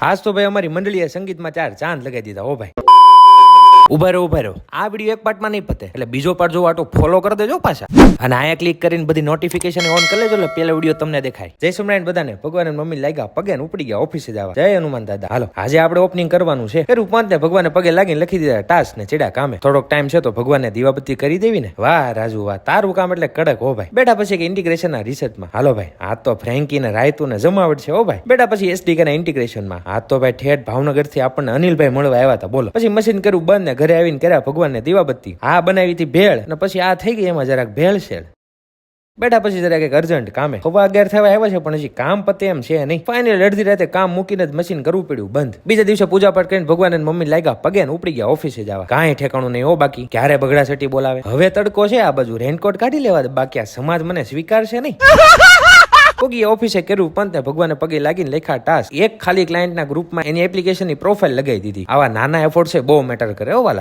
આજ તો ભાઈ અમારી મંડળીએ સંગીતમાં 4 ચાંદ લગાવી દીધા. ઓ ભાઈ ઉભા રહો. આ વિડીયો એક પાર્ટમાં નહીં પતે, એટલે બીજો પાર્ટ જોવા તો ફોલો કરી દેજો પાછા, અને આયા ક્લિક કરીને બધી નોટિફિકેશન ઓન કરી લેજો, એટલે પેલો વિડીયો તમને દેખાય. જય સ્વામિનારાયણ બધાને. ભગવાન મમ્મી લાગ્યા પગે ને ઉપડી ગયા ઓફિસે જવા. જય હનુમાન દાદા. હાલો આજે આપણે ઓપનિંગ કરવાનું છે. કર્યું પાંચ ને ભગવાને પગે લાગીને લખી દીધા ટાસ્ક ને ચડ્યા કામે. થોડોક ટાઈમ છે તો ભગવાનને દીવાબત્તી કરી દેવી ને. વાહ રાજુ વાહ, તારું કામ એટલે કડક. હો ભાઈ બેટા પછી કે ઇન્ટિગ્રેશન ના રિસર્ચમાં. હાલો ભાઈ આ તો ફ્રેન્કી ને રાયતું ને જમાવટ છે. હો ભાઈ બેટા પછી એસડીકે ના ઇન્ટિગ્રેશનમાં. આ તો ભાઈ ઠેઠ ભાવનગર થી આપણને અનિલભાઈ મળવા આવ્યા હતા. બોલો પછી મશીન કર્યું બંધ ને ઘરે આવીને કર્યા ભગવાનને દીવાબત્તી. આ બનાવી હતી ભેળ ને પછી આ થઈ ગઈ એમાં જરાક ભેળ શેળ. બેટા પછી જરાક એક અર્જન્ટ કામે 11:15 થવા આવ્યા છે, પણ હજી કામ પતે એમ છે નહીં. ફાઇનલ અડધી રાતે કામ મૂકીને જ મશીન કરવું પડ્યું બંધ. બીજા દિવસે પૂજા પાઠ કરીને ભગવાન અને મમ્મી લાગ્યા પગે ને ઉપડી ગયા ઓફિસે જવા. કાંઈ ઠેકાણું નહીં. બાકી ક્યારે બગડા સટી બોલાવે. હવે તડકો છે આ બાજુ, રેનકોટ કાઢી લેવા દે. બાકી આ સમાજ મને સ્વીકારશે નહીં. પોગી ઓફિસે કર્યું પંત ને ભગવાને પગે લાગીને લખ્યા ટાસ્ક. એક ખાલી ક્લાયન્ટના ગ્રુપમાં એની એપ્લિકેશનની પ્રોફાઇલ લગાવી દીધી. આવા નાના એફર્ટ છે બહુ મેટર કરે. હો વાલા